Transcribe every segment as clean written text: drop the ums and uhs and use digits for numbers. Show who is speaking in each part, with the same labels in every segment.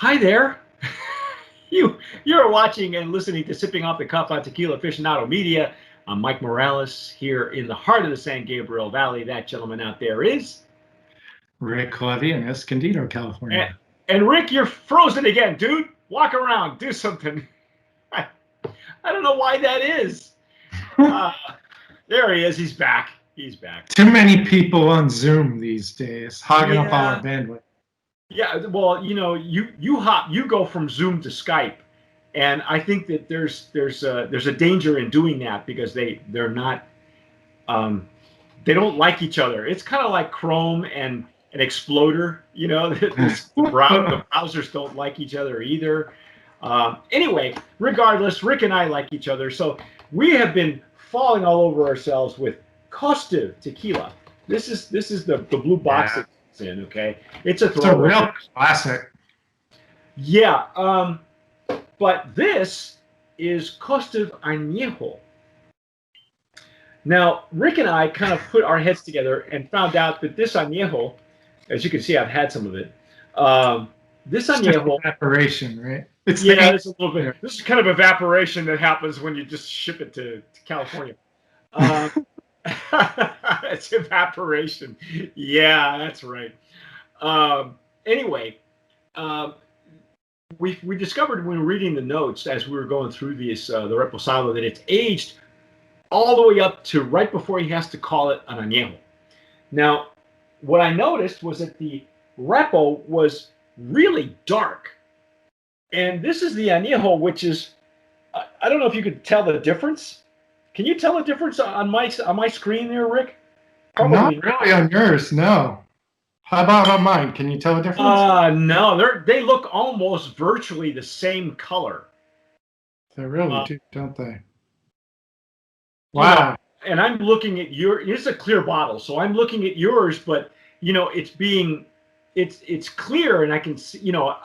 Speaker 1: Hi there. You're watching and listening to Sipping Off the Cuff on Tequila Aficionado Media. I'm Mike Morales here in the heart of the San Gabriel Valley. That gentleman out there is
Speaker 2: Rick Levy in Escondido, California.
Speaker 1: And Rick, you're frozen again, dude. Walk around, do something. I don't know why that is. There he is. He's back. He's back.
Speaker 2: Too many people on Zoom these days, hogging up all our bandwidth.
Speaker 1: Yeah, well, you know, you go from Zoom to Skype, and I think that there's a danger in doing that because they're not they don't like each other. It's kind of like Chrome and an Explorer, you know. The browsers don't like each other either. Anyway, regardless, Rick and I like each other, so we have been falling all over ourselves with Kostiv tequila. This is the blue box. Yeah. In, okay, it's a
Speaker 2: real classic.
Speaker 1: Yeah, but this is Kostiv Anejo. Now, Rick and I kind of put our heads together and found out that this Anejo, as you can see, I've had some of it. This Anejo
Speaker 2: evaporation, right?
Speaker 1: It's a little bit. This is kind of evaporation that happens when you just ship it to California. It's evaporation. Yeah, that's right. Anyway, we discovered when we were reading the notes as we were going through this the Reposado that it's aged all the way up to right before he has to call it an añejo. Now, what I noticed was that the Repo was really dark, and this is the añejo, which is I don't know if you could tell the difference. Can you tell the difference on my screen there, Rick?
Speaker 2: Probably not really on yours, no. How about on mine? Can you tell the difference?
Speaker 1: No, they look almost virtually the same color.
Speaker 2: They really do, don't they? Wow.
Speaker 1: And I'm looking at it's a clear bottle, so I'm looking at yours, but you know, it's clear, and I can see, you know,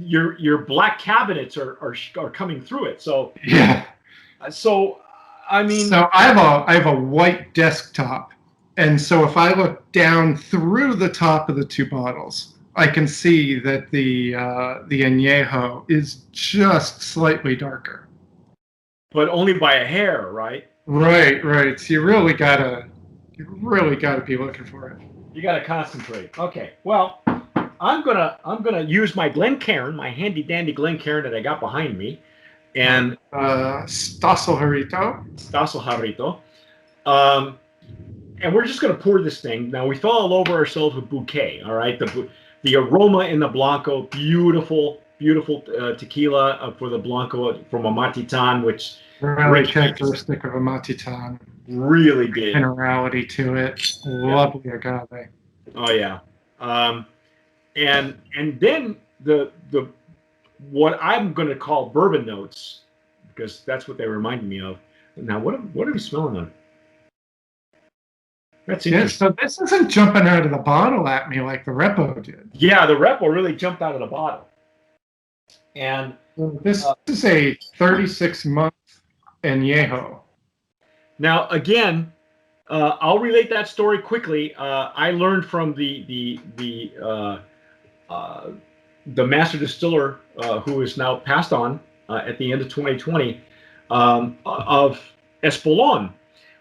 Speaker 1: your black cabinets are coming through it. So
Speaker 2: yeah.
Speaker 1: So I mean,
Speaker 2: so I have a white desktop, and so if I look down through the top of the two bottles, I can see that the Añejo is just slightly darker,
Speaker 1: but only by a hair, right?
Speaker 2: Right. So you really gotta be looking for it.
Speaker 1: You gotta concentrate. Okay. Well, I'm gonna use my Glencairn, my handy dandy Glencairn that I got behind me. And
Speaker 2: Stossel
Speaker 1: Jarrito. And we're just going to pour this thing. Now, we fell all over ourselves with bouquet, all right? The aroma in the Blanco, beautiful tequila for the Blanco from a Matitan, which
Speaker 2: really characteristic of a Matitan.
Speaker 1: Really good.
Speaker 2: Minerality to it. Lovely agave.
Speaker 1: Oh, yeah. And then the what I'm going to call bourbon notes, because that's what they reminded me of. Now, what are we smelling on? That's interesting.
Speaker 2: So this isn't jumping out of the bottle at me like the Repo did.
Speaker 1: Yeah, the Repo really jumped out of the bottle. And
Speaker 2: this is a 36-month Añejo.
Speaker 1: Now, again, I'll relate that story quickly. I learned from the master distiller who is now passed on at the end of 2020 of Espolón,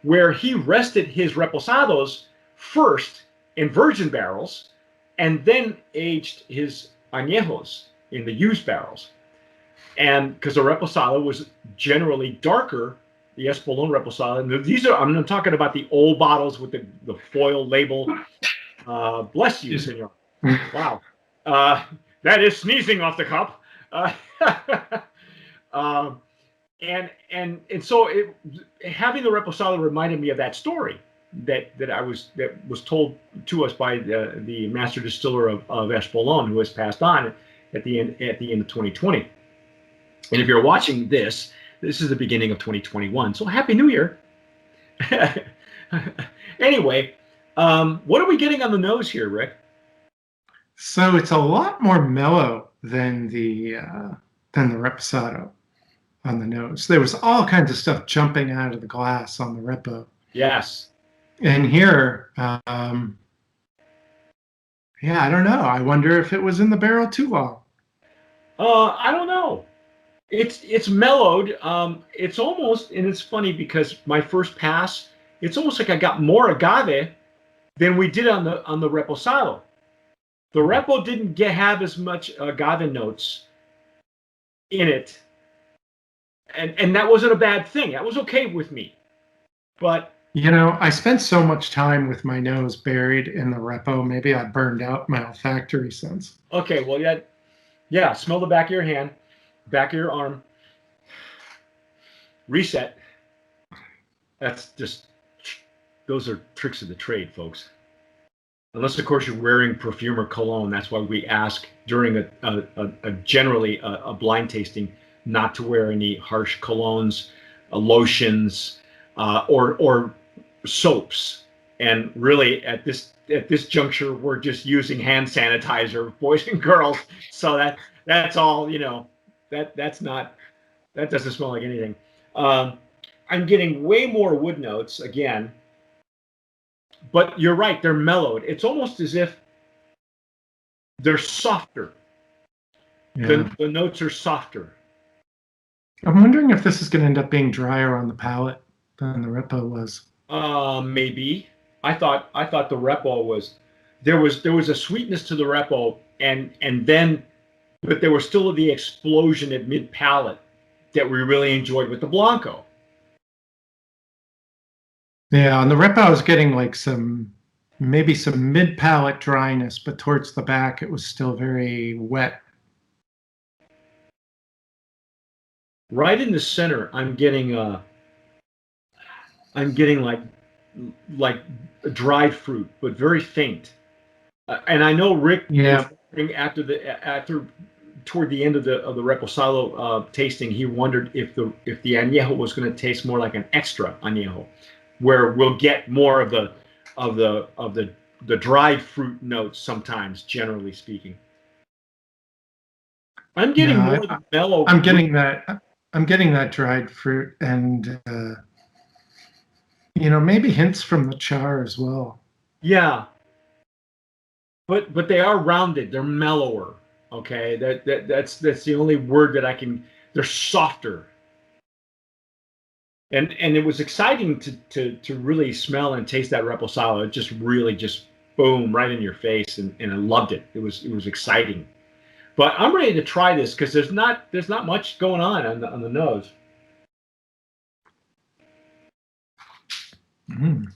Speaker 1: where he rested his reposados first in virgin barrels and then aged his añejos in the used barrels. And because the reposado was generally darker, the Espolón reposado, and these are, I'm talking about the old bottles with the foil label. Bless you, senor. Wow. That is sneezing off the cup. And so having the reposado reminded me of that story that was told to us by the master distiller of Espolón, who has passed on at the end of 2020. And if you're watching this is the beginning of 2021. So Happy New Year. Anyway, what are we getting on the nose here, Rick?
Speaker 2: So it's a lot more mellow than the Reposado on the nose. There was all kinds of stuff jumping out of the glass on the Repo.
Speaker 1: Yes.
Speaker 2: And here, yeah, I don't know. I wonder if it was in the barrel too long.
Speaker 1: I don't know. It's mellowed. It's almost, and it's funny because my first pass, it's almost like I got more agave than we did on the reposado. The repo didn't have as much agave notes in it, and that wasn't a bad thing. That was okay with me. But
Speaker 2: You know, I spent so much time with my nose buried in the repo. Maybe I burned out my olfactory sense.
Speaker 1: okay, well, yeah, yeah. Smell the back of your hand, back of your arm. Reset. That's just those are tricks of the trade, folks. Unless, of course, you're wearing perfume or cologne. That's why we ask during generally a blind tasting not to wear any harsh colognes, lotions, or soaps. And really, at this juncture, we're just using hand sanitizer, boys and girls. So that's all. That's not that doesn't smell like anything. Um, I'm getting way more wood notes again, but you're right, they're mellowed. It's almost as if they're softer.
Speaker 2: Yeah.
Speaker 1: The notes are softer.
Speaker 2: I'm wondering if this is going to end up being drier on the palate than the repo was.
Speaker 1: Maybe. I thought the repo was there was a sweetness to the repo, and then but there was still the explosion at mid palate that we really enjoyed with the Blanco.
Speaker 2: Yeah, on the repo, I was getting like maybe some mid palate dryness, but towards the back, it was still very wet.
Speaker 1: Right in the center, I'm getting like dried fruit, but very faint. And I know Rick was
Speaker 2: Yeah.
Speaker 1: wondering after toward the end of the reposado tasting, he wondered if the añejo was going to taste more like an extra añejo, where we'll get more of the dried fruit notes sometimes, generally speaking. I'm getting
Speaker 2: No,
Speaker 1: more of the mellow.
Speaker 2: I'm getting that. I'm getting that dried fruit, and maybe hints from the char as well.
Speaker 1: Yeah, but they are rounded. They're mellower. Okay, that's the only word that I can. They're softer. And it was exciting to really smell and taste that reposado. It just really just boom right in your face, and I loved it. It was exciting. But I'm ready to try this because there's not much going on the nose.
Speaker 2: Mm.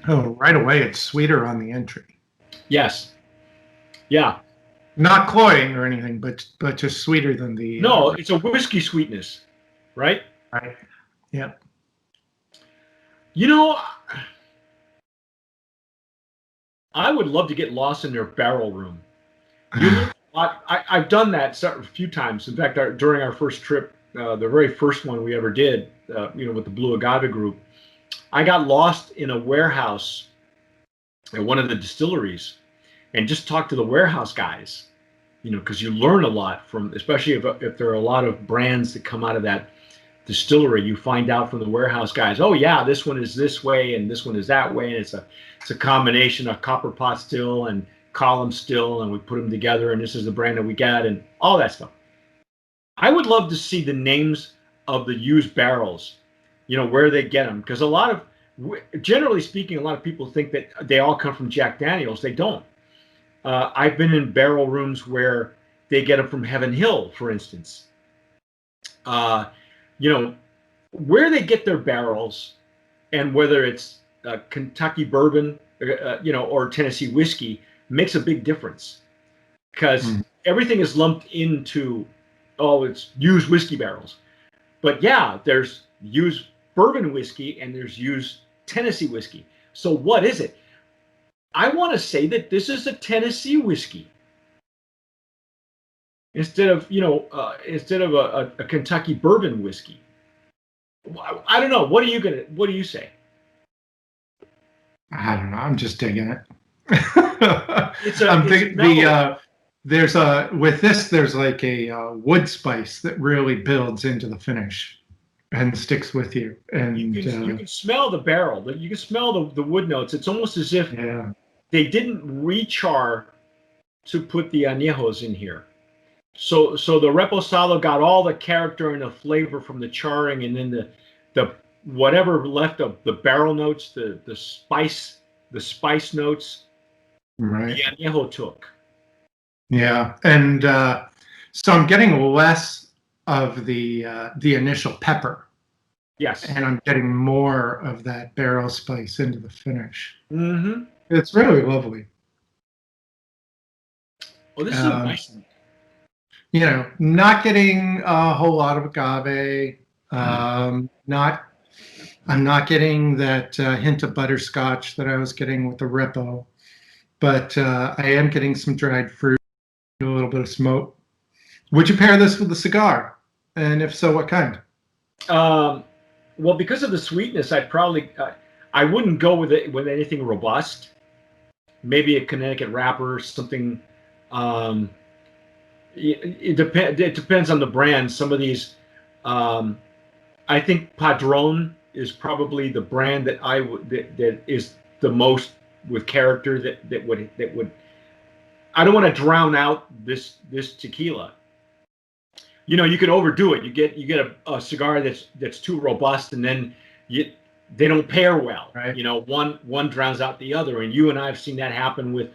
Speaker 2: Oh, right away, it's sweeter on the entry.
Speaker 1: Yes, yeah.
Speaker 2: Not cloying or anything, but just sweeter than the.
Speaker 1: No, it's a whiskey sweetness, right?
Speaker 2: Right. Yeah.
Speaker 1: You know, I would love to get lost in their barrel room. I've done that a few times. In fact, during our first trip, the very first one we ever did, with the Blue Agave group, I got lost in a warehouse at one of the distilleries and just talked to the warehouse guys, because you learn a lot from, especially if there are a lot of brands that come out of that distillery. You find out from the warehouse guys, oh yeah, this one is this way and this one is that way, and it's a combination of copper pot still and column still, and we put them together, and this is the brand that we got, and all that stuff. I would love to see the names of the used barrels, where they get them, because generally speaking, a lot of people think that they all come from Jack Daniels. They don't. I've been in barrel rooms where they get them from Heaven Hill, for instance. Where they get their barrels, and whether it's Kentucky bourbon, or Tennessee whiskey, makes a big difference, because everything is lumped into, it's used whiskey barrels. But yeah, there's used bourbon whiskey and there's used Tennessee whiskey. So what is it? I want to say that this is a Tennessee whiskey instead of a Kentucky bourbon whiskey. I don't know. What do you say?
Speaker 2: I don't know. I'm just digging it. There's like a wood spice that really builds into the finish and sticks with you. And
Speaker 1: you can smell the barrel. You can smell the wood notes. It's almost as if they didn't rechar to put the añejos in here. So the reposado got all the character and the flavor from the charring, and then the whatever left of the barrel notes, the spice notes,
Speaker 2: Right.
Speaker 1: the añejo took.
Speaker 2: Yeah, and so I'm getting less of the initial pepper,
Speaker 1: Yes.
Speaker 2: and I'm getting more of that barrel spice into the finish.
Speaker 1: Mm-hmm.
Speaker 2: It's really lovely.
Speaker 1: Well, this is a nice one.
Speaker 2: You know, not getting a whole lot of agave. I'm not getting that hint of butterscotch that I was getting with the Repo, but I am getting some dried fruit, a little bit of smoke. Would you pair this with a cigar? And if so, what kind?
Speaker 1: Well, because of the sweetness, I'd probably I wouldn't go with it with anything robust. Maybe a Connecticut wrapper or something. It depends on the brand. Some of these, I think Padron is probably the brand that that is the most with character that would. I don't want to drown out this tequila. You know, you could overdo it. You get a cigar that's too robust, and then they don't pair well.
Speaker 2: Right.
Speaker 1: You know, one drowns out the other, and you and I have seen that happen with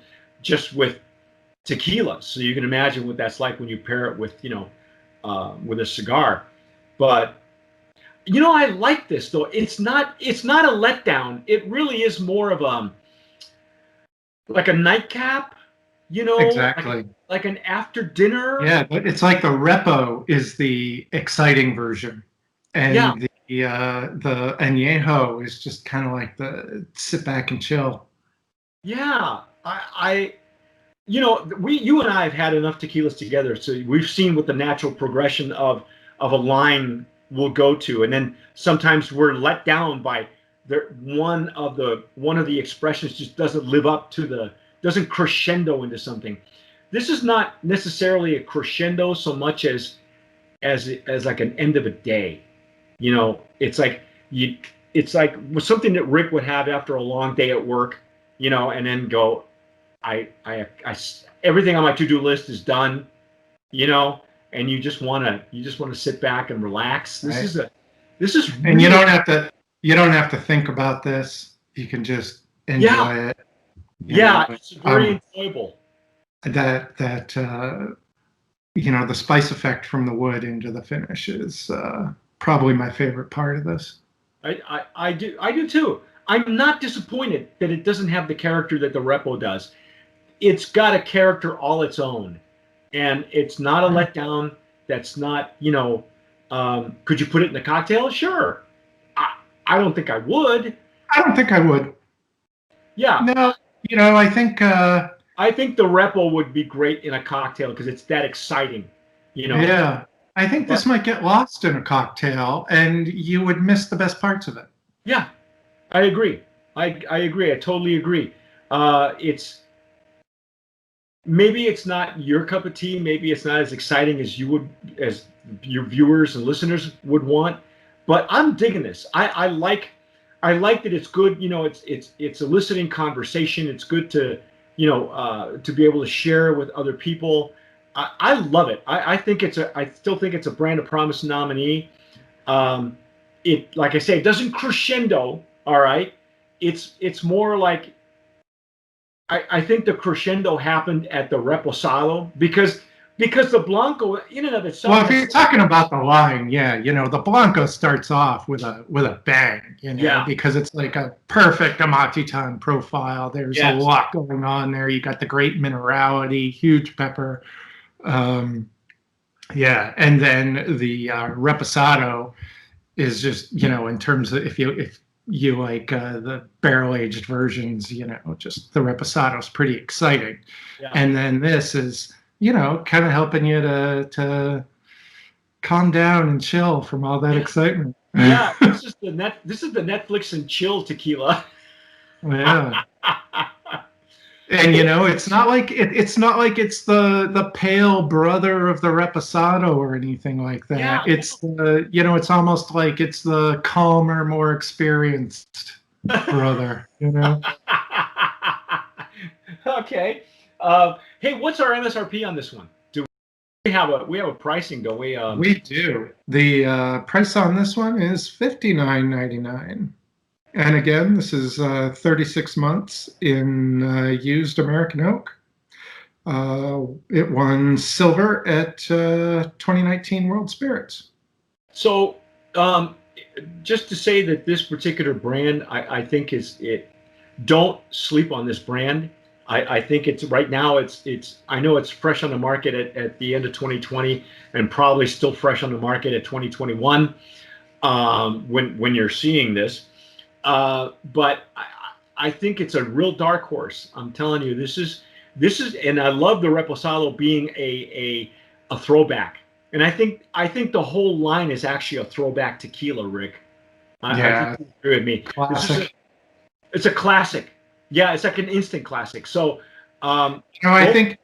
Speaker 1: tequila. So you can imagine what that's like when you pair it with with a cigar. But I like this though. It's not a letdown. It really is more of like a nightcap.
Speaker 2: Exactly.
Speaker 1: Like an after dinner.
Speaker 2: Yeah, but it's like the Repo is the exciting version, and the Anejo is just kind of like the sit back and chill.
Speaker 1: Yeah, you and I have had enough tequilas together, so we've seen what the natural progression of a line will go to, and then sometimes we're let down by one of the expressions just doesn't live up to doesn't crescendo into something. This is not necessarily a crescendo so much as like an end of a day. It's like something that Rick would have after a long day at work, and then go, I everything on my to-do list is done, and you just want to sit back and relax. This
Speaker 2: Right.
Speaker 1: is
Speaker 2: And
Speaker 1: really,
Speaker 2: you don't have to think about this. You can just enjoy it.
Speaker 1: It's very enjoyable.
Speaker 2: That the spice effect from the wood into the finish is probably my favorite part of this.
Speaker 1: I do too. I'm not disappointed that it doesn't have the character that the Repo does. It's got a character all its own, and it's not a letdown. That's not, could you put it in a cocktail? Sure. I don't think I would.
Speaker 2: I don't think I would.
Speaker 1: Yeah.
Speaker 2: No, I think
Speaker 1: I think the Repo would be great in a cocktail because it's that exciting,
Speaker 2: Yeah. I think this might get lost in a cocktail and you would miss the best parts of it.
Speaker 1: Yeah. I agree. I agree. I totally agree. Maybe it's not your cup of tea. Maybe it's not as exciting as as your viewers and listeners would want. But I'm digging this. I like that it's good. It's eliciting conversation. It's good to be able to share with other people. I love it. I still think it's a brand of promise nominee. Like I say, it doesn't crescendo. All right. It's more like, I think the crescendo happened at the Reposado because the Blanco in and of itself.
Speaker 2: Well, if you're talking about the line, the Blanco starts off with a bang, because it's like a perfect Amatitan profile. There's a lot going on there. You got the great minerality, huge pepper. And then the Reposado is just, in terms of if you like the barrel aged versions, just the Reposado is pretty exciting.
Speaker 1: Yeah.
Speaker 2: And then this is, kind of helping you to calm down and chill from all that excitement.
Speaker 1: Yeah, this is the Netflix and chill tequila.
Speaker 2: Yeah. And it's not like it's the pale brother of the Reposado or anything like that.
Speaker 1: Yeah.
Speaker 2: It's it's almost like it's the calmer, more experienced brother.
Speaker 1: Okay. Hey, what's our MSRP on this one? Do we have a pricing? Don't we?
Speaker 2: We do. The price on this one is $59.99. And again, this is 36 months in used American oak. It won silver at 2019 World Spirits.
Speaker 1: So, just to say that this particular brand, I think don't sleep on this brand. I think it's right now. I know it's fresh on the market at the end of 2020, and probably still fresh on the market at 2021 when you're seeing this. But I think it's a real dark horse. I'm telling you, this is, and I love the Reposado being a throwback. And I think the whole line is actually a throwback tequila, Rick. I think you agree with me.
Speaker 2: Classic.
Speaker 1: It's a classic. Yeah, it's like an instant classic. So,
Speaker 2: I think,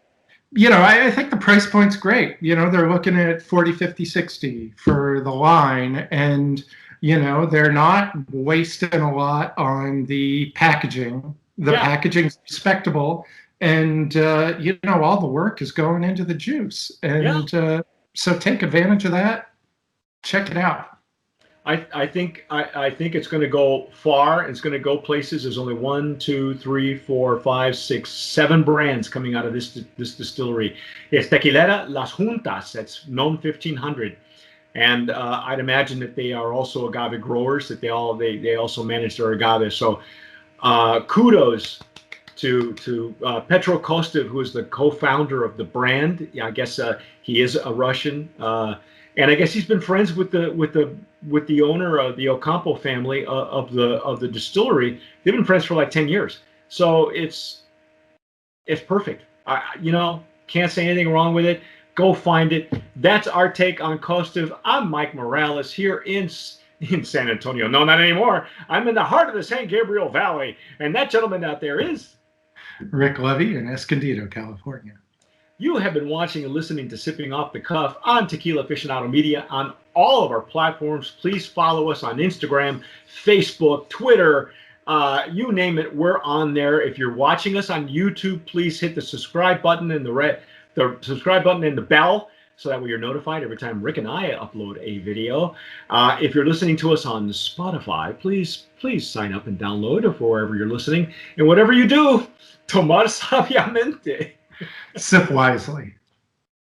Speaker 2: I think the price point's great. They're looking at 40, 50, 60 for the line, and they're not wasting a lot on the packaging. The packaging's respectable, and all the work is going into the juice, and so take advantage of that. Check it out.
Speaker 1: I think it's going to go far. It's going to go places. There's only 1, 2, 3, 4, 5, 6, 7 brands coming out of this distillery. It's Tequila Las Juntas. That's known 1500, and I'd imagine that they are also agave growers. That they also manage their agave. So kudos to Petro Kostiv, who is the co-founder of the brand. I guess he is a Russian, and I guess he's been friends with the owner of the Ocampo family of the distillery. They've been friends for like 10 years. So it's perfect. Can't say anything wrong with it. Go find it. That's our take on Kostiv. I'm Mike Morales here in San Antonio. No, not anymore. I'm in the heart of the San Gabriel Valley, and that gentleman out there is
Speaker 2: Rick Levy in Escondido, California.
Speaker 1: You have been watching and listening to Sipping Off the Cuff on Tequila Aficionado Media on all of our platforms. Please follow us on Instagram, Facebook, Twitter, you name it, we're on there. If you're watching us on YouTube, please hit the subscribe button and the subscribe button and the bell, so that way you're notified every time Rick and I upload a video. If you're listening to us on Spotify, please sign up and download it for wherever you're listening. And whatever you do, tomar sabiamente.
Speaker 2: Sip wisely.